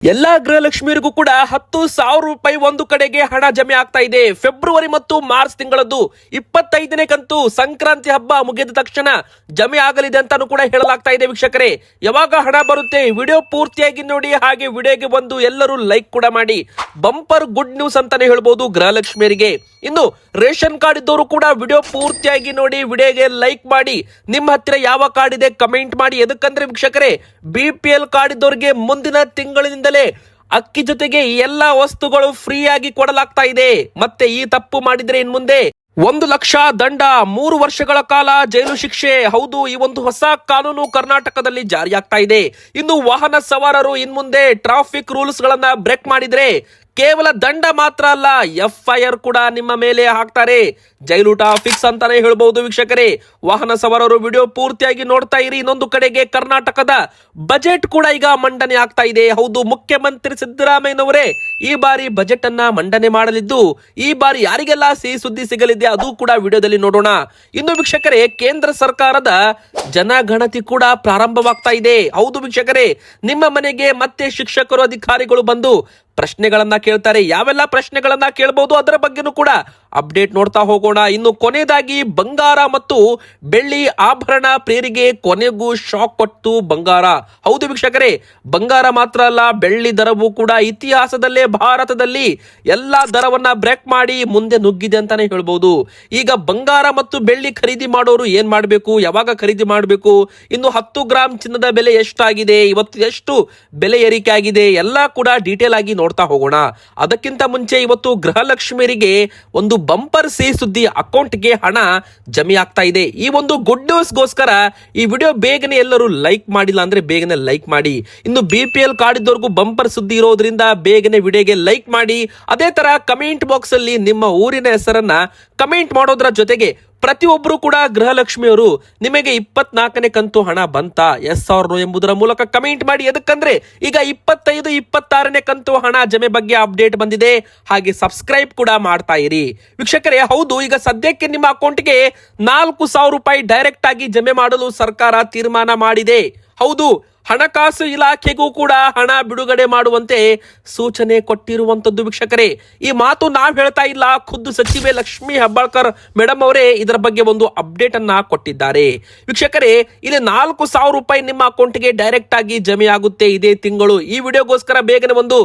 ಎಲ್ಲಾ ಗೃಹಲಕ್ಷ್ಮಿಯರಿಗೂ ಕೂಡ 10,000 ರೂಪಾಯಿ ಒಂದು ಕಡೆಗೆ ಹಣ ಜಮೆ ಆಗ್ತಾ ಇದೆ. ಫೆಬ್ರವರಿ ಮತ್ತು ಮಾರ್ಚ್ ತಿಂಗಳದ್ದು 25ನೇ ಕಂತು ಸಂಕ್ರಾಂತಿ ಹಬ್ಬ ಮುಗಿದ ತಕ್ಷಣ ಜಮೆ ಆಗಲಿದೆ ಅಂತಾನು ಕೂಡ ಹೇಳಲಾಗ್ತಾ ಇದೆ. ವೀಕ್ಷಕರೇ, ಯಾವಾಗ ಹಣ ಬರುತ್ತೆ ವಿಡಿಯೋ ಪೂರ್ತಿಯಾಗಿ ನೋಡಿ, ಹಾಗೆ ವಿಡಿಯೋಗೆ ಬಂದು ಎಲ್ಲರೂ ಲೈಕ್ ಕೂಡ ಮಾಡಿ. ಬಂಪರ್ ಗುಡ್ ನ್ಯೂಸ್ ಅಂತಾನೆ ಹೇಳ್ಬೋದು ಗೃಹಲಕ್ಷ್ಮಿಯರಿಗೆ. ಇನ್ನು ರೇಷನ್ ಕಾರ್ಡ್ ಇದ್ದವರು ಕೂಡ ವಿಡಿಯೋ ಪೂರ್ತಿಯಾಗಿ ನೋಡಿ, ವಿಡಿಯೋಗೆ ಲೈಕ್ ಮಾಡಿ. ನಿಮ್ಮ ಹತ್ತಿರ ಯಾವ ಕಾರ್ಡ್ ಇದೆ ಕಮೆಂಟ್ ಮಾಡಿ. ಎದಕ್ಕಂದ್ರೆ ವೀಕ್ಷಕರೇ, BPL ಕಾರ್ಡ್ ಇದ್ದವರಿಗೆ ಮುಂದಿನ ತಿಂಗಳಿನಿಂದ ಅಕ್ಕಿ ಜೊತೆಗೆ ಎಲ್ಲಾ ವಸ್ತುಗಳು ಫ್ರೀ ಆಗಿ ಕೊಡಲಾಗ್ತಾ ಇದೆ. ಮತ್ತೆ ಈ ತಪ್ಪು ಮಾಡಿದ್ರೆ ಇನ್ ಮುಂದೆ 1 ಲಕ್ಷ ದಂಡ, 3 ವರ್ಷಗಳ ಕಾಲ ಜೈಲು ಶಿಕ್ಷೆ. ಹೌದು, ಈ ಒಂದು ಹೊಸ ಕಾನೂನು ಕರ್ನಾಟಕದಲ್ಲಿ ಜಾರಿಯಾಗ್ತಾ ಇದೆ. ಇನ್ನು ವಾಹನ ಸವಾರರು ಇನ್ ಮುಂದೆ ಟ್ರಾಫಿಕ್ ರೂಲ್ಸ್ ಗಳನ್ನ ಬ್ರೇಕ್ ಮಾಡಿದ್ರೆ ಕೇವಲ ದಂಡ ಮಾತ್ರ ಅಲ್ಲ, FIR ಕೂಡ ನಿಮ್ಮ ಮೇಲೆ ಹಾಕ್ತಾರೆ. ಜೈಲೂಟ ಫಿಕ್ಸ್ ಅಂತಾನೆ ಹೇಳ್ಬಹುದು. ವೀಕ್ಷಕರೇ, ವಾಹನ ಸವಾರರು ವಿಡಿಯೋ ಪೂರ್ತಿಯಾಗಿ ನೋಡ್ತಾ ಇರಿ. ಇನ್ನೊಂದು ಕಡೆಗೆ ಕರ್ನಾಟಕದ ಬಜೆಟ್ ಕೂಡ ಈಗ ಮಂಡನೆ ಆಗ್ತಾ ಇದೆ. ಹೌದು, ಮುಖ್ಯಮಂತ್ರಿ ಸಿದ್ದರಾಮಯ್ಯನವರೇ ಈ ಬಾರಿ ಬಜೆಟ್ ಅನ್ನ ಮಂಡನೆ ಮಾಡಲಿದ್ದು, ಈ ಬಾರಿ ಯಾರಿಗೆಲ್ಲ ಸಿಹಿ ಸುದ್ದಿ ಸಿಗಲಿದೆ ಅದು ಕೂಡ ವಿಡಿಯೋದಲ್ಲಿ ನೋಡೋಣ. ಇನ್ನು ವೀಕ್ಷಕರೇ, ಕೇಂದ್ರ ಸರ್ಕಾರದ ಜನಗಣತಿ ಕೂಡ ಪ್ರಾರಂಭವಾಗ್ತಾ ಇದೆ. ಹೌದು ವೀಕ್ಷಕರೇ, ನಿಮ್ಮ ಮನೆಗೆ ಮತ್ತೆ ಶಿಕ್ಷಕರು ಅಧಿಕಾರಿಗಳು ಬಂದು ಪ್ರಶ್ನೆಗಳನ್ನ ಕೇಳ್ತಾರೆ. ಯಾವೆಲ್ಲ ಪ್ರಶ್ನೆಗಳನ್ನ ಕೇಳಬಹುದು ಅದರ ಬಗ್ಗೆನೂ ಕೂಡ ಅಪ್ಡೇಟ್ ನೋಡ್ತಾ ಹೋಗೋಣ. ಇನ್ನು ಕೊನೆಯದಾಗಿ ಬಂಗಾರ ಮತ್ತು ಬೆಳ್ಳಿ ಆಭರಣ ಪ್ರಿಯರಿಗೆ ಕೊನೆಗೂ ಶಾಕ್ ಕೊಟ್ಟು ಬಂಗಾರ. ಹೌದು ವೀಕ್ಷಕರೇ, ಬಂಗಾರ ಮಾತ್ರ ಅಲ್ಲ, ಬೆಳ್ಳಿ ದರವು ಕೂಡ ಇತಿಹಾಸದಲ್ಲೇ ಭಾರತದಲ್ಲಿ ಎಲ್ಲಾ ದರವನ್ನ ಬ್ರೇಕ್ ಮಾಡಿ ಮುಂದೆ ನುಗ್ಗಿದೆ ಅಂತಾನೆ ಹೇಳ್ಬಹುದು. ಈಗ ಬಂಗಾರ ಮತ್ತು ಬೆಳ್ಳಿ ಖರೀದಿ ಮಾಡೋರು ಏನ್ ಮಾಡಬೇಕು, ಯಾವಾಗ ಖರೀದಿ ಮಾಡಬೇಕು, ಇನ್ನು 10 ಗ್ರಾಮ್ ಚಿನ್ನದ ಬೆಲೆ ಎಷ್ಟಾಗಿದೆ, ಇವತ್ತು ಎಷ್ಟು ಬೆಲೆ ಏರಿಕೆ ಆಗಿದೆ, ಎಲ್ಲಾ ಕೂಡ ಡೀಟೇಲ್ ಆಗಿ ನೋಡ್ತಾ ಹೋಗೋಣ. ಅದಕ್ಕಿಂತ ಮುಂಚೆ ಇವತ್ತು ಗೃಹಲಕ್ಷ್ಮಿಯರಿಗೆ ಒಂದು ಬಂಪರ್ ಸಿಹಿ ಸುದ್ದಿ, ಅಕೌಂಟ್ಗೆ ಹಣ ಜಮೆ ಆಗ್ತಾ ಇದೆ. ಈ ಒಂದು ಗುಡ್ ನ್ಯೂಸ್ಗೋಸ್ಕರ ಈ ವಿಡಿಯೋ ಬೇಗನೆ ಎಲ್ಲರೂ ಲೈಕ್ ಮಾಡಿಲ್ಲ ಅಂದ್ರೆ ಬೇಗನೆ ಲೈಕ್ ಮಾಡಿ. ಇನ್ನು BPL ಕಾರ್ಡ್ ಇದ್ದವರೆಗೂ ಬಂಪರ್ ಸುದ್ದಿ ಇರೋದ್ರಿಂದ ಬೇಗನೆ ವಿಡಿಯೋಗೆ ಲೈಕ್ ಮಾಡಿ. ಅದೇ ತರ ಕಮೆಂಟ್ ಬಾಕ್ಸ್ ಅಲ್ಲಿ ನಿಮ್ಮ ಊರಿನ ಹೆಸರನ್ನ ಕಮೆಂಟ್ ಮಾಡೋದ್ರ ಜೊತೆಗೆ ಪ್ರತಿಯೊಬ್ಬರು ಕೂಡ ಗೃಹಲಕ್ಷ್ಮಿಯವರು ನಿಮಗೆ 24ನೇ ಕಂತು ಹಣ ಬಂತ ಎಸ್ ಆರ್ ಎಂಬುದರ ಮೂಲಕ ಕಮೆಂಟ್ ಮಾಡಿ. ಎದಕ್ಕಂದ್ರೆ ಈಗ 25, 26ನೇ ಕಂತು ಹಣ ಜಮೆ ಬಗ್ಗೆ ಅಪ್ಡೇಟ್ ಬಂದಿದೆ. ಹಾಗೆ ಸಬ್ಸ್ಕ್ರೈಬ್ ಕೂಡ ಮಾಡ್ತಾ ಇರಿ ವೀಕ್ಷಕರೇ. ಹೌದು, ಈಗ ಸದ್ಯಕ್ಕೆ ನಿಮ್ಮ ಅಕೌಂಟ್ಗೆ 4,000 ರೂಪಾಯಿ ಡೈರೆಕ್ಟ್ ಆಗಿ ಜಮೆ ಮಾಡಲು ಸರ್ಕಾರ ತೀರ್ಮಾನ ಮಾಡಿದೆ. ಹೌದು, ಹಣಕಾಸು ಇಲಾಖೆಗೂ ಕೂಡ ಹಣ ಬಿಡುಗಡೆ ಮಾಡುವಂತೆ ಸೂಚನೆ ಕೊಟ್ಟಿರುವಂತದ್ದು. ವೀಕ್ಷಕರೇ, ಈ ಮಾತು ನಾವ್ ಹೇಳ್ತಾ ಇಲ್ಲ, ಖುದ್ದು ಸಚಿವೆ ಲಕ್ಷ್ಮಿ ಹೆಬ್ಬಾಳ್ಕರ್ ಮೇಡಮ್ ಅವರೇ ಇದರ ಬಗ್ಗೆ ಒಂದು ಅಪ್ಡೇಟ್ ಅನ್ನ ಕೊಟ್ಟಿದ್ದಾರೆ. ವೀಕ್ಷಕರೇ, ಇಲ್ಲಿ 4,000 ರೂಪಾಯಿ ನಿಮ್ಮ ಅಕೌಂಟ್ಗೆ ಡೈರೆಕ್ಟ್ ಆಗಿ ಜಮೆ ಆಗುತ್ತೆ ಇದೇ ತಿಂಗಳು. ಈ ವಿಡಿಯೋಗೋಸ್ಕರ ಬೇಗನೆ ಒಂದು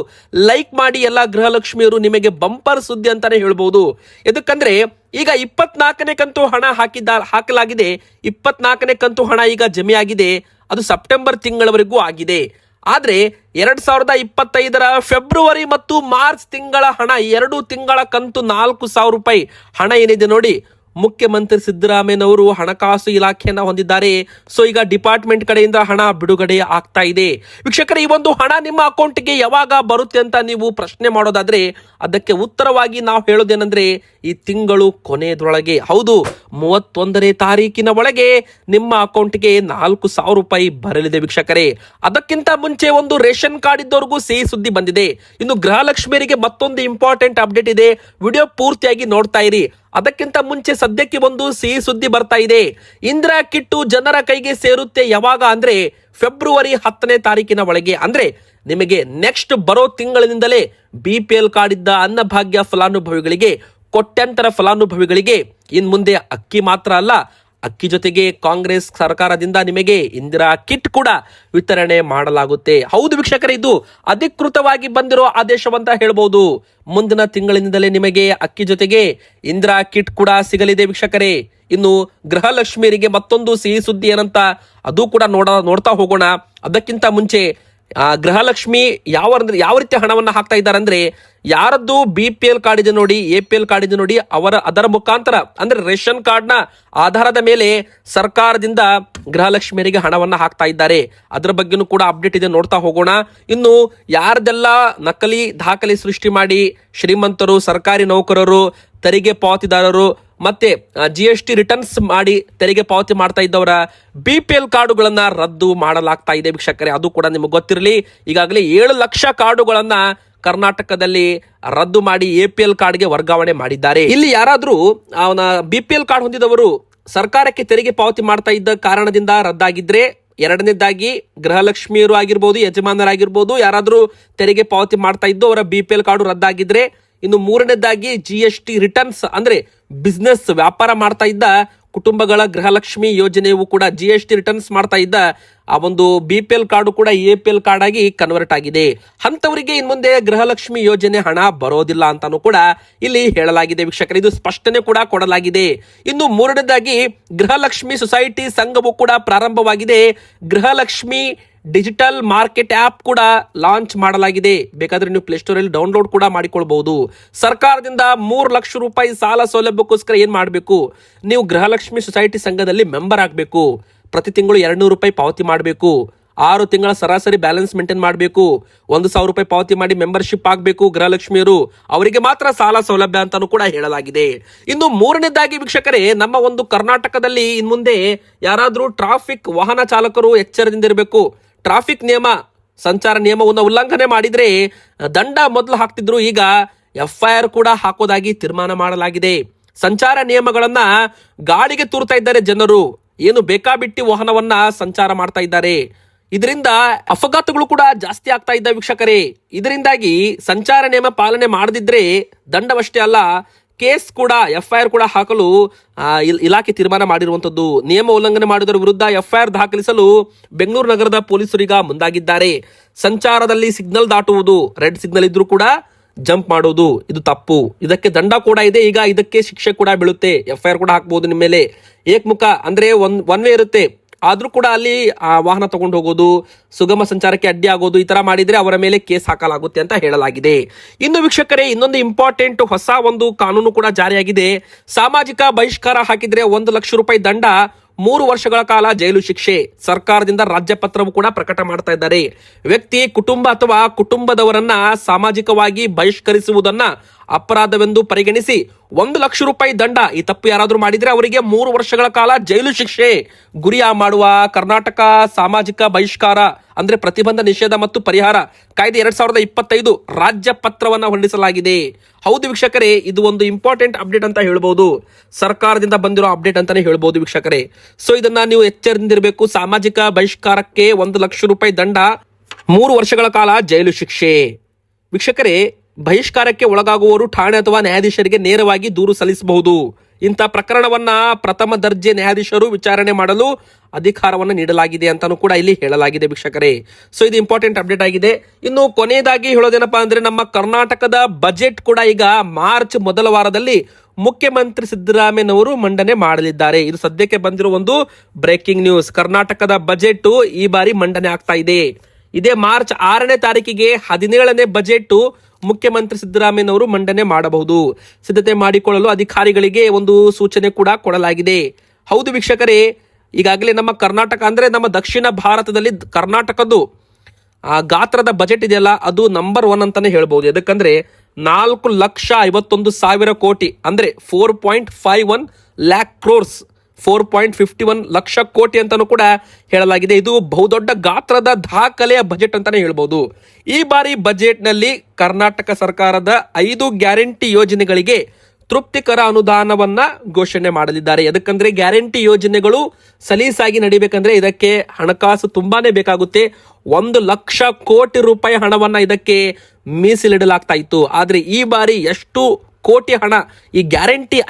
ಲೈಕ್ ಮಾಡಿ. ಎಲ್ಲಾ ಗೃಹಲಕ್ಷ್ಮಿಯರು ನಿಮಗೆ ಬಂಪರ್ ಸುದ್ದಿ ಅಂತಾನೆ ಹೇಳ್ಬಹುದು. ಎದಕ್ಕಂದ್ರೆ ಈಗ 24ನೇ ಕಂತು ಹಣ ಹಾಕಲಾಗಿದೆ. 24ನೇ ಕಂತು ಹಣ ಈಗ ಜಮೆ ಆಗಿದೆ. ಅದು ಸೆಪ್ಟೆಂಬರ್ ತಿಂಗಳವರೆಗೂ ಆಗಿದೆ. ಆದ್ರೆ 2025ರ ಫೆಬ್ರವರಿ ಮತ್ತು ಮಾರ್ಚ್ ತಿಂಗಳ ಹಣ, 2 ತಿಂಗಳ ಕಂತು 4,000 ರೂಪಾಯಿ ಹಣ ಏನಿದೆ ನೋಡಿ, ಮುಖ್ಯಮಂತ್ರಿ ಸಿದ್ದರಾಮಯ್ಯನವರು ಹಣಕಾಸು ಇಲಾಖೆಯನ್ನ ಹೊಂದಿದ್ದಾರೆ. ಸೊ ಈಗ ಡಿಪಾರ್ಟ್ಮೆಂಟ್ ಕಡೆಯಿಂದ ಹಣ ಬಿಡುಗಡೆ ಆಗ್ತಾ ಇದೆ. ವೀಕ್ಷಕರೇ, ಈ ಒಂದು ಹಣ ನಿಮ್ಮ ಅಕೌಂಟ್ಗೆ ಯಾವಾಗ ಬರುತ್ತೆ ಅಂತ ನೀವು ಪ್ರಶ್ನೆ ಮಾಡೋದಾದ್ರೆ ಅದಕ್ಕೆ ಉತ್ತರವಾಗಿ ನಾವು ಹೇಳೋದೇನೆಂದ್ರೆ ಈ ತಿಂಗಳು ಕೊನೆಯದೊಳಗೆ, ಹೌದು 31ನೇ ತಾರೀಕಿನ ಒಳಗೆ ನಿಮ್ಮ ಅಕೌಂಟ್ಗೆ 4,000 ರೂಪಾಯಿ ಬರಲಿದೆ ವೀಕ್ಷಕರೇ. ಅದಕ್ಕಿಂತ ಮುಂಚೆ ಒಂದು ರೇಷನ್ ಕಾರ್ಡ್ ಇದ್ದವರೆಗೂ ಸಿಹಿ ಸುದ್ದಿ ಬಂದಿದೆ. ಇನ್ನು ಗೃಹಲಕ್ಷ್ಮಿಯರಿಗೆ ಮತ್ತೊಂದು ಇಂಪಾರ್ಟೆಂಟ್ ಅಪ್ಡೇಟ್ ಇದೆ, ವಿಡಿಯೋ ಪೂರ್ತಿಯಾಗಿ ನೋಡ್ತಾ ಇರಿ. ಅದಕ್ಕಿಂತ ಮುಂಚೆ ಸದ್ಯಕ್ಕೆ ಒಂದು ಸಿಹಿ ಸುದ್ದಿ ಬರ್ತಾ ಇದೆ. ಇಂದಿರಾ ಕಿಟ್ಟು ಜನರ ಕೈಗೆ ಸೇರುತ್ತೆ ಯಾವಾಗ ಅಂದ್ರೆ ಫೆಬ್ರವರಿ 10ನೇ ತಾರೀಕಿನ ಒಳಗೆ. ಅಂದ್ರೆ ನಿಮಗೆ ನೆಕ್ಸ್ಟ್ ಬರೋ ತಿಂಗಳಿನಿಂದಲೇ BPL ಕಾರ್ಡ್ ಇದ್ದ ಅನ್ನಭಾಗ್ಯ ಫಲಾನುಭವಿಗಳಿಗೆ, ಕೋಟ್ಯಾಂತರ ಫಲಾನುಭವಿಗಳಿಗೆ ಇನ್ ಮುಂದೆ ಅಕ್ಕಿ ಮಾತ್ರ ಅಲ್ಲ, ಅಕ್ಕಿ ಜೊತೆಗೆ ಕಾಂಗ್ರೆಸ್ ಸರ್ಕಾರದಿಂದ ನಿಮಗೆ ಇಂದಿರಾ ಕಿಟ್ ಕೂಡ ವಿತರಣೆ ಮಾಡಲಾಗುತ್ತೆ. ಹೌದು ವೀಕ್ಷಕರೇ, ಇದು ಅಧಿಕೃತವಾಗಿ ಬಂದಿರೋ ಆದೇಶವಂತ ಹೇಳ್ಬಹುದು. ಮುಂದಿನ ತಿಂಗಳಿನಿಂದಲೇ ನಿಮಗೆ ಅಕ್ಕಿ ಜೊತೆಗೆ ಇಂದಿರಾ ಕಿಟ್ ಕೂಡ ಸಿಗಲಿದೆ ವೀಕ್ಷಕರೇ. ಇನ್ನು ಗೃಹಲಕ್ಷ್ಮಿಯರಿಗೆ ಮತ್ತೊಂದು ಸಿಹಿ ಸುದ್ದಿ ಏನಂತ ಅದು ಕೂಡ ನೋಡ್ತಾ ಹೋಗೋಣ. ಅದಕ್ಕಿಂತ ಮುಂಚೆ ಗೃಹಲಕ್ಷ್ಮಿ ಯಾವ ರೀತಿ ಹಣವನ್ನ ಹಾಕ್ತಾ ಇದ್ದಾರೆ ಅಂದ್ರೆ, ಯಾರದ್ದು BPL ಕಾರ್ಡ್ ಇದೆ ನೋಡಿ, APL ಕಾರ್ಡ್ ಇದೆ ನೋಡಿ, ಅದರ ಮುಖಾಂತರ ಅಂದ್ರೆ ರೇಷನ್ ಕಾರ್ಡ್ ನ ಆಧಾರದ ಮೇಲೆ ಸರ್ಕಾರದಿಂದ ಗೃಹಲಕ್ಷ್ಮಿಯರಿಗೆ ಹಣವನ್ನ ಹಾಕ್ತಾ ಇದ್ದಾರೆ. ಅದರ ಬಗ್ಗೆನೂ ಕೂಡ ಅಪ್ಡೇಟ್ ಇದೆ, ನೋಡ್ತಾ ಹೋಗೋಣ. ಇನ್ನು ಯಾರ್ದೆಲ್ಲ ನಕಲಿ ದಾಖಲೆ ಸೃಷ್ಟಿ ಮಾಡಿ ಶ್ರೀಮಂತರು, ಸರ್ಕಾರಿ ನೌಕರರು, ತೆರಿಗೆ ಪಾವತಿದಾರರು ಮತ್ತೆ GST ರಿಟರ್ನ್ಸ್ ಮಾಡಿ ತೆರಿಗೆ ಪಾವತಿ ಮಾಡ್ತಾ ಇದ್ದವರ BPL ಕಾರ್ಡುಗಳನ್ನ ರದ್ದು ಮಾಡಲಾಗ್ತಾ ಇದೆ ವೀಕ್ಷಕರೇ. ಅದು ಕೂಡ ನಿಮಗೆ ಗೊತ್ತಿರಲಿ. ಈಗಾಗಲೇ 7 ಲಕ್ಷ ಕಾರ್ಡುಗಳನ್ನ ಕರ್ನಾಟಕದಲ್ಲಿ ರದ್ದು ಮಾಡಿ APL ಕಾರ್ಡ್ಗೆ ವರ್ಗಾವಣೆ ಮಾಡಿದ್ದಾರೆ. ಇಲ್ಲಿ ಯಾರಾದ್ರೂ BPL ಕಾರ್ಡ್ ಹೊಂದಿದವರು ಸರ್ಕಾರಕ್ಕೆ ತೆರಿಗೆ ಪಾವತಿ ಮಾಡ್ತಾ ಇದ್ದ ಕಾರಣದಿಂದ ರದ್ದಾಗಿದ್ರೆ ಎರಡನೇದಾಗಿ ಗೃಹಲಕ್ಷ್ಮಿಯರು ಆಗಿರ್ಬೋದು, ಯಜಮಾನರಾಗಿರ್ಬೋದು, ಯಾರಾದರೂ ತೆರಿಗೆ ಪಾವತಿ ಮಾಡ್ತಾ ಇದ್ದು ಅವರ BPL ಕಾರ್ಡು ರದ್ದಾಗಿದ್ರೆ. ಇನ್ನು ಮೂರನೇದಾಗಿ GST ರಿಟರ್ನ್ಸ್ ಅಂದ್ರೆ ಬಿಸ್ನೆಸ್ ವ್ಯಾಪಾರ ಮಾಡ್ತಾ ಇದ್ದ ಕುಟುಂಬಗಳ ಗೃಹಲಕ್ಷ್ಮಿ ಯೋಜನೆಯು ಕೂಡ GST ರಿಟರ್ನ್ಸ್ ಮಾಡ್ತಾ ಇದ್ದ ಆ ಒಂದು BPL ಕಾರ್ಡು ಕೂಡ APL ಕಾರ್ಡ್ ಆಗಿ ಕನ್ವರ್ಟ್ ಆಗಿದೆ. ಅಂತವರಿಗೆ ಇನ್ ಮುಂದೆ ಗೃಹಲಕ್ಷ್ಮಿ ಯೋಜನೆ ಹಣ ಬರೋದಿಲ್ಲ ಅಂತಾನು ಕೂಡ ಇಲ್ಲಿ ಹೇಳಲಾಗಿದೆ ವೀಕ್ಷಕರೇ. ಇದು ಸ್ಪಷ್ಟನೆ ಕೂಡ ಕೊಡಲಾಗಿದೆ. ಇನ್ನು ಮೂರನೇದಾಗಿ ಗೃಹಲಕ್ಷ್ಮಿ ಸೊಸೈಟಿ ಸಂಘವು ಕೂಡ ಪ್ರಾರಂಭವಾಗಿದೆ. ಗೃಹಲಕ್ಷ್ಮಿ ಡಿಜಿಟಲ್ ಮಾರ್ಕೆಟ್ ಆಪ್ ಕೂಡ ಲಾಂಚ್ ಮಾಡಲಾಗಿದೆ. ಬೇಕಾದ್ರೆ ನೀವು ಪ್ಲೇಸ್ಟೋರ್ ಅಲ್ಲಿ ಡೌನ್ಲೋಡ್ ಕೂಡ ಮಾಡಿಕೊಳ್ಬಹುದು. ಸರ್ಕಾರದಿಂದ 3 ಲಕ್ಷ ರೂಪಾಯಿ ಸಾಲ ಸೌಲಭ್ಯಕ್ಕೋಸ್ಕರ ಏನ್ ಮಾಡಬೇಕು, ನೀವು ಗೃಹಲಕ್ಷ್ಮಿ ಸೊಸೈಟಿ ಸಂಘದಲ್ಲಿ ಮೆಂಬರ್ ಆಗಬೇಕು. ಪ್ರತಿ ತಿಂಗಳು 200 ರೂಪಾಯಿ ಪಾವತಿ ಮಾಡಬೇಕು. 6 ತಿಂಗಳ ಸರಾಸರಿ ಬ್ಯಾಲೆನ್ಸ್ ಮೇಂಟೈನ್ ಮಾಡಬೇಕು. 1,000 ರೂಪಾಯಿ ಪಾವತಿ ಮಾಡಿ ಮೆಂಬರ್ಶಿಪ್ ಆಗಬೇಕು. ಗೃಹಲಕ್ಷ್ಮಿಯರು ಅವರಿಗೆ ಮಾತ್ರ ಸಾಲ ಸೌಲಭ್ಯ ಅಂತಾನು ಕೂಡ ಹೇಳಲಾಗಿದೆ. ಇನ್ನು ಮೂರನೇದಾಗಿ ವೀಕ್ಷಕರೇ, ನಮ್ಮ ಒಂದು ಕರ್ನಾಟಕದಲ್ಲಿ ಇನ್ ಮುಂದೆ ಯಾರಾದ್ರೂ ಟ್ರಾಫಿಕ್ ವಾಹನ ಚಾಲಕರು ಎಚ್ಚರದಿಂದ ಇರಬೇಕು. ಟ್ರಾಫಿಕ್ ನಿಯಮ, ಸಂಚಾರ ನಿಯಮವನ್ನು ಉಲ್ಲಂಘನೆ ಮಾಡಿದ್ರೆ ದಂಡ ಮೊದಲು ಹಾಕ್ತಿದ್ರು, ಈಗ FIR ಕೂಡ ಹಾಕೋದಾಗಿ ತೀರ್ಮಾನ ಮಾಡಲಾಗಿದೆ. ಸಂಚಾರ ನಿಯಮಗಳನ್ನ ಗಾಳಿಗೆ ತೂರ್ತಾ ಇದ್ದಾರೆ ಜನರು. ಏನು ಬೇಕಾಬಿಟ್ಟಿ ವಾಹನವನ್ನ ಸಂಚಾರ ಮಾಡ್ತಾ ಇದ್ದಾರೆ. ಇದರಿಂದ ಅಪಘಾತಗಳು ಕೂಡ ಜಾಸ್ತಿ ಆಗ್ತಾ ಇದ್ದ ವೀಕ್ಷಕರೇ. ಇದರಿಂದಾಗಿ ಸಂಚಾರ ನಿಯಮ ಪಾಲನೆ ಮಾಡದಿದ್ರೆ ದಂಡವಷ್ಟೇ ಅಲ್ಲ, ಕೇಸ್ ಕೂಡ FIR ಕೂಡ ಹಾಕಲು ಇಲಾಖೆ ತೀರ್ಮಾನ ಮಾಡಿರುವಂತದ್ದು. ನಿಯಮ ಉಲ್ಲಂಘನೆ ಮಾಡಿದವರ ವಿರುದ್ಧ FIR ದಾಖಲಿಸಲು ಬೆಂಗಳೂರು ನಗರದ ಪೊಲೀಸರೀಗ ಮುಂದಾಗಿದ್ದಾರೆ. ಸಂಚಾರದಲ್ಲಿ ಸಿಗ್ನಲ್ ದಾಟುವುದು, ರೆಡ್ ಸಿಗ್ನಲ್ ಇದ್ರೂ ಕೂಡ ಜಂಪ್ ಮಾಡೋದು ಇದು ತಪ್ಪು. ಇದಕ್ಕೆ ದಂಡ ಕೂಡ ಇದೆ. ಈಗ ಇದಕ್ಕೆ ಶಿಕ್ಷೆ ಕೂಡ ಬೀಳುತ್ತೆ. FIR ಕೂಡ ಹಾಕಬಹುದು ನಿಮ್ಮ ಮೇಲೆ. ಏಕಮುಖ ಅಂದ್ರೆ ಒನ್ ವೇ ಇರುತ್ತೆ, ಆದ್ರೂ ಕೂಡ ಅಲ್ಲಿ ವಾಹನ ತಗೊಂಡು ಹೋಗೋದು, ಸುಗಮ ಸಂಚಾರಕ್ಕೆ ಅಡ್ಡಿ ಆಗೋದು, ಈ ತರ ಮಾಡಿದ್ರೆ ಅವರ ಮೇಲೆ ಕೇಸ್ ಹಾಕಲಾಗುತ್ತೆ ಅಂತ ಹೇಳಲಾಗಿದೆ. ಇನ್ನು ವೀಕ್ಷಕರೇ, ಇನ್ನೊಂದು ಇಂಪಾರ್ಟೆಂಟ್ ಹೊಸ ಒಂದು ಕಾನೂನು ಕೂಡ ಜಾರಿಯಾಗಿದೆ. ಸಾಮಾಜಿಕ ಬಹಿಷ್ಕಾರ ಹಾಕಿದ್ರೆ 1 ಲಕ್ಷ ರೂಪಾಯಿ ದಂಡ, 3 ವರ್ಷಗಳ ಕಾಲ ಜೈಲು ಶಿಕ್ಷೆ. ಸರ್ಕಾರದಿಂದ ರಾಜ್ಯ ಪತ್ರವು ಕೂಡ ಪ್ರಕಟ ಮಾಡ್ತಾ ಇದ್ದಾರೆ. ವ್ಯಕ್ತಿ, ಕುಟುಂಬ ಅಥವಾ ಕುಟುಂಬದವರನ್ನ ಸಾಮಾಜಿಕವಾಗಿ ಬಹಿಷ್ಕರಿಸುವುದನ್ನ ಅಪರಾಧವೆಂದು ಪರಿಗಣಿಸಿ 1 ಲಕ್ಷ ರೂಪಾಯಿ ದಂಡ, ಈ ತಪ್ಪು ಯಾರಾದ್ರೂ ಮಾಡಿದ್ರೆ ಅವರಿಗೆ 3 ವರ್ಷಗಳ ಕಾಲ ಜೈಲು ಶಿಕ್ಷೆ ಗುರಿಯ ಮಾಡುವ ಕರ್ನಾಟಕ ಸಾಮಾಜಿಕ ಬಹಿಷ್ಕಾರ ಅಂದ್ರೆ ಪ್ರತಿಬಂಧ ನಿಷೇಧ ಮತ್ತು ಪರಿಹಾರ ಕಾಯ್ದೆ 2025 ರಾಜ್ಯ ಪತ್ರವನ್ನ ಹೊರಡಿಸಲಾಗಿದೆ. ಹೌದು ವೀಕ್ಷಕರೇ, ಇದು ಒಂದು ಇಂಪಾರ್ಟೆಂಟ್ ಅಪ್ಡೇಟ್ ಅಂತ ಹೇಳ್ಬೋದು. ಸರ್ಕಾರದಿಂದ ಬಂದಿರೋ ಅಪ್ಡೇಟ್ ಅಂತಾನೆ ಹೇಳ್ಬೋದು ವೀಕ್ಷಕರೇ. ಸೊ ಇದನ್ನ ನೀವು ಎಚ್ಚರದಿಂದ ಇರಬೇಕು. ಸಾಮಾಜಿಕ ಬಹಿಷ್ಕಾರಕ್ಕೆ 1 ಲಕ್ಷ ರೂಪಾಯಿ ದಂಡ, 3 ವರ್ಷಗಳ ಕಾಲ ಜೈಲು ಶಿಕ್ಷೆ. ವೀಕ್ಷಕರೇ, ಬಹಿಷ್ಕಾರಕ್ಕೆ ಒಳಗಾಗುವವರು ಠಾಣೆ ಅಥವಾ ನ್ಯಾಯಾಧೀಶರಿಗೆ ನೇರವಾಗಿ ದೂರು ಸಲ್ಲಿಸಬಹುದು. ಇಂಥ ಪ್ರಕರಣವನ್ನ ಪ್ರಥಮ ದರ್ಜೆ ನ್ಯಾಯಾಧೀಶರು ವಿಚಾರಣೆ ಮಾಡಲು ಅಧಿಕಾರವನ್ನು ನೀಡಲಾಗಿದೆ ಅಂತಾನೂ ಕೂಡ ಇಲ್ಲಿ ಹೇಳಲಾಗಿದೆ ವೀಕ್ಷಕರೇ. ಸೊ ಇದು ಇಂಪಾರ್ಟೆಂಟ್ ಅಪ್ಡೇಟ್ ಆಗಿದೆ. ಇನ್ನು ಕೊನೆಯದಾಗಿ ಹೇಳೋದೇನಪ್ಪಾ ಅಂದ್ರೆ, ನಮ್ಮ ಕರ್ನಾಟಕದ ಬಜೆಟ್ ಕೂಡ ಈಗ ಮಾರ್ಚ್ ಮೊದಲ ವಾರದಲ್ಲಿ ಮುಖ್ಯಮಂತ್ರಿ ಸಿದ್ದರಾಮಯ್ಯನವರು ಮಂಡನೆ ಮಾಡಲಿದ್ದಾರೆ. ಇದು ಸದ್ಯಕ್ಕೆ ಬಂದಿರುವ ಒಂದು ಬ್ರೇಕಿಂಗ್ ನ್ಯೂಸ್. ಕರ್ನಾಟಕದ ಬಜೆಟ್ ಈ ಬಾರಿ ಮಂಡನೆ ಆಗ್ತಾ ಇದೆ. ಇದೇ ಮಾರ್ಚ್ 6ನೇ ತಾರೀಕಿಗೆ 17ನೇ ಬಜೆಟ್ ಮುಖ್ಯಮಂತ್ರಿ ಸಿದ್ದರಾಮಯ್ಯನವರು ಮಂಡನೆ ಮಾಡಬಹುದು. ಸಿದ್ಧತೆ ಮಾಡಿಕೊಳ್ಳಲು ಅಧಿಕಾರಿಗಳಿಗೆ ಒಂದು ಸೂಚನೆ ಕೂಡ ಕೊಡಲಾಗಿದೆ. ಹೌದು ವೀಕ್ಷಕರೇ, ಈಗಾಗಲೇ ನಮ್ಮ ಕರ್ನಾಟಕ ಅಂದ್ರೆ ನಮ್ಮ ದಕ್ಷಿಣ ಭಾರತದಲ್ಲಿ ಕರ್ನಾಟಕದ್ದು ಗಾತ್ರದ ಬಜೆಟ್ ಇದೆಯಲ್ಲ, ಅದು ನಂಬರ್ 1 ಅಂತಾನೆ ಹೇಳ್ಬಹುದು. ಯಾಕಂದ್ರೆ 4,51,000 ಕೋಟಿ ಅಂದ್ರೆ 4.51 lakh crores, 4.51 ಲಕ್ಷ ಕೋಟಿ ಅಂತಾನೂ ಕೂಡ ಹೇಳಲಾಗಿದೆ. ಇದು ಬಹುದೊಡ್ಡ ಗಾತ್ರದ ದಾಖಲೆಯ ಬಜೆಟ್ ಅಂತಾನೆ ಹೇಳ್ಬೋದು. ಈ ಬಾರಿ ಬಜೆಟ್ ನಲ್ಲಿ ಕರ್ನಾಟಕ ಸರ್ಕಾರದ 5 ಗ್ಯಾರಂಟಿ ಯೋಜನೆಗಳಿಗೆ ತೃಪ್ತಿಕರ ಅನುದಾನವನ್ನ ಘೋಷಣೆ ಮಾಡಲಿದ್ದಾರೆ. ಯಾಕಂದ್ರೆ ಗ್ಯಾರಂಟಿ ಯೋಜನೆಗಳು ಸಲೀಸಾಗಿ ನಡಿಬೇಕಂದ್ರೆ ಇದಕ್ಕೆ ಹಣಕಾಸು ತುಂಬಾನೇ ಬೇಕಾಗುತ್ತೆ. 1 ಲಕ್ಷ ಕೋಟಿ ರೂಪಾಯಿ ಹಣವನ್ನ ಇದಕ್ಕೆ ಮೀಸಲಿಡಲಾಗ್ತಾ ಇತ್ತು. ಆದ್ರೆ ಈ ಬಾರಿ ಎಷ್ಟು ಕೋಟಿ ಹಣ ಈ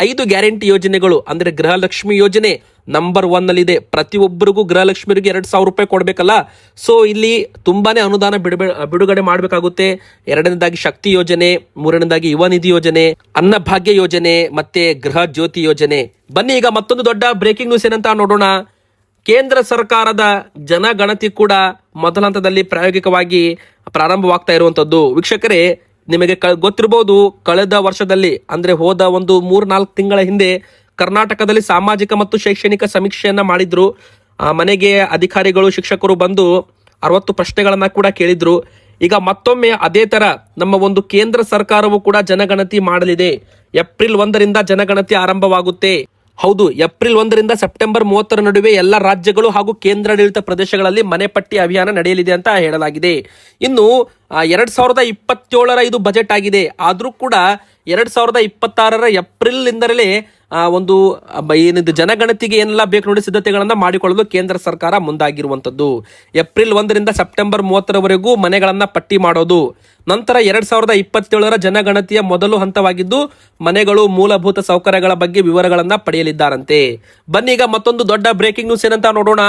5 ಗ್ಯಾರಂಟಿ ಯೋಜನೆಗಳು ಅಂದ್ರೆ ಗೃಹಲಕ್ಷ್ಮಿ ಯೋಜನೆ ನಂಬರ್ 1 ನಲ್ಲಿ ಇದೆ. ಪ್ರತಿಯೊಬ್ಬರಿಗೂ ಗೃಹಲಕ್ಷ್ಮಿಯರಿಗೆ 2,000 ರೂಪಾಯಿ ಕೊಡ್ಬೇಕಲ್ಲ. ಸೊ ಇಲ್ಲಿ ತುಂಬಾನೇ ಅನುದಾನ ಬಿಡುಗಡೆ ಮಾಡಬೇಕಾಗುತ್ತೆ. ಎರಡನೇದಾಗಿ ಶಕ್ತಿ ಯೋಜನೆ, ಮೂರನೇದಾಗಿ ಯುವ ನಿಧಿ ಯೋಜನೆ, ಅನ್ನಭಾಗ್ಯ ಯೋಜನೆ, ಮತ್ತೆ ಗೃಹ ಜ್ಯೋತಿ ಯೋಜನೆ. ಬನ್ನಿ ಈಗ ಮತ್ತೊಂದು ದೊಡ್ಡ ಬ್ರೇಕಿಂಗ್ ನ್ಯೂಸ್ ಏನಂತ ನೋಡೋಣ. ಕೇಂದ್ರ ಸರ್ಕಾರದ ಜನಗಣತಿ ಕೂಡ ಮೊದಲ ಹಂತದಲ್ಲಿ ಪ್ರಾಯೋಗಿಕವಾಗಿ ಪ್ರಾರಂಭವಾಗ್ತಾ ಇರುವಂತದ್ದು. ವೀಕ್ಷಕರೇ, ನಿಮಗೆ ಗೊತ್ತಿರಬಹುದು, ಕಳೆದ ವರ್ಷದಲ್ಲಿ ಅಂದ್ರೆ ಹೋದ ಒಂದು 3-4 ತಿಂಗಳ ಹಿಂದೆ ಕರ್ನಾಟಕದಲ್ಲಿ ಸಾಮಾಜಿಕ ಮತ್ತು ಶೈಕ್ಷಣಿಕ ಸಮೀಕ್ಷೆಯನ್ನ ಮಾಡಿದ್ರು. ಮನೆಗೆ ಅಧಿಕಾರಿಗಳು, ಶಿಕ್ಷಕರು ಬಂದು 60 ಪ್ರಶ್ನೆಗಳನ್ನ ಕೂಡ ಕೇಳಿದ್ರು. ಈಗ ಮತ್ತೊಮ್ಮೆ ಅದೇ ತರ ನಮ್ಮ ಒಂದು ಕೇಂದ್ರ ಸರ್ಕಾರವು ಕೂಡ ಜನಗಣತಿ ಮಾಡಲಿದೆ. ಏಪ್ರಿಲ್ 1ರಿಂದ ಜನಗಣತಿ ಆರಂಭವಾಗುತ್ತೆ. ಹೌದು, ಏಪ್ರಿಲ್ 1ರಿಂದ ಸೆಪ್ಟೆಂಬರ್ 30ರ ನಡುವೆ ಎಲ್ಲ ರಾಜ್ಯಗಳು ಹಾಗೂ ಕೇಂದ್ರಾಡಳಿತ ಪ್ರದೇಶಗಳಲ್ಲಿ ಮನೆ ಪಟ್ಟಿ ಅಭಿಯಾನ ನಡೆಯಲಿದೆ ಅಂತ ಹೇಳಲಾಗಿದೆ. ಇನ್ನು 2027ರ ಇದು ಬಜೆಟ್ ಆಗಿದೆ. ಆದ್ರೂ ಕೂಡ 2026ರ ಏಪ್ರಿಲ್ ಇಂದಲೇ ಒಂದು ಏನಿದು ಜನಗಣತಿಗೆ ಏನೆಲ್ಲ ಬೇಕು ನೋಡಿ ಸಿದ್ಧತೆಗಳನ್ನ ಮಾಡಿಕೊಳ್ಳಲು ಕೇಂದ್ರ ಸರ್ಕಾರ ಮುಂದಾಗಿರುವಂತದ್ದು. ಏಪ್ರಿಲ್ 1ರಿಂದ ಸೆಪ್ಟೆಂಬರ್ 30ರವರೆಗೂ ಮನೆಗಳನ್ನ ಪಟ್ಟಿ ಮಾಡೋದು. ನಂತರ 2027ರ ಜನಗಣತಿಯ ಮೊದಲು ಹಂತವಾಗಿದ್ದು ಮನೆಗಳು ಮೂಲಭೂತ ಸೌಕರ್ಯಗಳ ಬಗ್ಗೆ ವಿವರಗಳನ್ನ ಪಡೆಯಲಿದ್ದಾರಂತೆ. ಬನ್ನಿ ಈಗ ಮತ್ತೊಂದು ದೊಡ್ಡ ಬ್ರೇಕಿಂಗ್ ನ್ಯೂಸ್ ಏನಂತ ನೋಡೋಣ.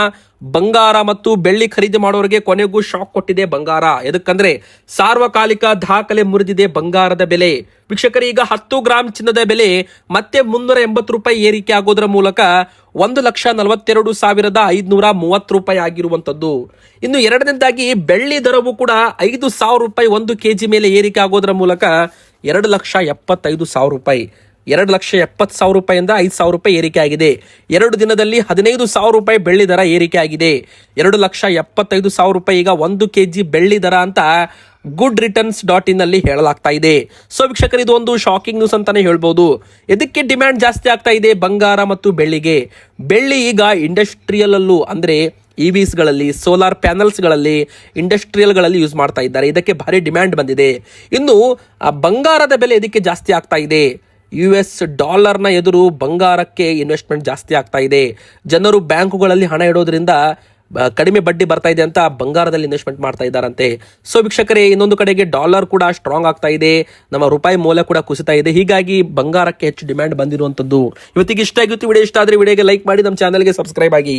ಬಂಗಾರ ಮತ್ತು ಬೆಳ್ಳಿ ಖರೀದಿ ಮಾಡೋರಿಗೆ ಕೊನೆಗೂ ಶಾಕ್ ಕೊಟ್ಟಿದೆ ಬಂಗಾರ. ಎದಕ್ಕಂದ್ರೆ ಸಾರ್ವಕಾಲಿಕ ದಾಖಲೆ ಮುರಿದಿದೆ ಬಂಗಾರದ ಬೆಲೆ. ವೀಕ್ಷಕರು, ಈಗ 10 ಗ್ರಾಂ ಚಿನ್ನದ ಬೆಲೆ ಮತ್ತೆ 380 ರೂಪಾಯಿ ಏರಿಕೆ ಆಗೋದ್ರ ಮೂಲಕ 1,42,530 ರೂಪಾಯಿ ಆಗಿರುವಂತದ್ದು. ಇನ್ನು ಎರಡನೇದಾಗಿ ಬೆಳ್ಳಿ ದರವು ಕೂಡ 5,000 ರೂಪಾಯಿ 1 kg ಮೇಲೆ ಏರಿಕೆ ಆಗೋದ್ರ ಮೂಲಕ 2,75,000 ರೂಪಾಯಿ 2,70,000 ರೂಪಾಯಿಂದ 5,000 ರೂಪಾಯಿ ಏರಿಕೆ ಆಗಿದೆ. 2 ದಿನದಲ್ಲಿ 15,000 ರೂಪಾಯಿ ಬೆಳ್ಳಿ ದರ ಏರಿಕೆ ಆಗಿದೆ. 2,75,000 ರೂಪಾಯಿ ಈಗ 1 kg ಬೆಳ್ಳಿ ದರ ಅಂತ ಗುಡ್ ರಿಟರ್ನ್ಸ್ .in ಅಲ್ಲಿ ಹೇಳಲಾಗ್ತಾ ಇದೆ. ಸೊ ವೀಕ್ಷಕರು, ಇದು ಒಂದು ಶಾಕಿಂಗ್ ನ್ಯೂಸ್ ಅಂತಾನೆ ಹೇಳ್ಬೋದು. ಇದಕ್ಕೆ ಡಿಮ್ಯಾಂಡ್ ಜಾಸ್ತಿ ಆಗ್ತಾ ಇದೆ ಬಂಗಾರ ಮತ್ತು ಬೆಳ್ಳಿಗೆ. ಬೆಳ್ಳಿ ಈಗ ಇಂಡಸ್ಟ್ರಿಯಲ್ ಅಲ್ಲೂ ಅಂದ್ರೆ ಇವಿಸ್ಗಳಲ್ಲಿ, ಸೋಲಾರ್ ಪ್ಯಾನಲ್ಸ್ಗಳಲ್ಲಿ, ಇಂಡಸ್ಟ್ರಿಯಲ್ಗಳಲ್ಲಿ ಯೂಸ್ ಮಾಡ್ತಾ ಇದ್ದಾರೆ. ಇದಕ್ಕೆ ಭಾರಿ ಡಿಮ್ಯಾಂಡ್ ಬಂದಿದೆ. ಇನ್ನು ಬಂಗಾರದ ಬೆಲೆ ಇದಕ್ಕೆ ಜಾಸ್ತಿ ಆಗ್ತಾ ಇದೆ. US ಡಾಲರ್ನ ಎದುರು ಬಂಗಾರಕ್ಕೆ ಇನ್ವೆಸ್ಟ್ಮೆಂಟ್ ಜಾಸ್ತಿ ಆಗ್ತಾ ಇದೆ. ಜನರು ಬ್ಯಾಂಕುಗಳಲ್ಲಿ ಹಣ ಇಡೋದ್ರಿಂದ ಕಡಿಮೆ ಬಡ್ಡಿ ಬರ್ತಾ ಇದೆ ಅಂತ ಬಂಗಾರದಲ್ಲಿ ಇನ್ವೆಸ್ಟ್ಮೆಂಟ್ ಮಾಡ್ತಾ ಇದ್ದಾರಂತೆ. ಸೊ ವೀಕ್ಷಕರೇ, ಇನ್ನೊಂದು ಕಡೆಗೆ ಡಾಲರ್ ಕೂಡ ಸ್ಟ್ರಾಂಗ್ ಆಗ್ತಾ ಇದೆ, ನಮ್ಮ ರೂಪಾಯಿ ಮೌಲ್ಯ ಕೂಡ ಕುಸಿತಾ ಇದೆ. ಹೀಗಾಗಿ ಬಂಗಾರಕ್ಕೆ ಹೆಚ್ಚು ಡಿಮ್ಯಾಂಡ್ ಬಂದಿರುವಂತದ್ದು. ಇವತ್ತಿಗೆ ಇಷ್ಟ ಆಗಿತ್ತು ವಿಡಿಯೋ. ಇಷ್ಟ ಆದ್ರೆ ವಿಡಿಯೋಗೆ ಲೈಕ್ ಮಾಡಿ, ನಮ್ಮ ಚಾನಲ್ಗೆ ಸಬ್ಸ್ಕ್ರೈಬ್ ಆಗಿ.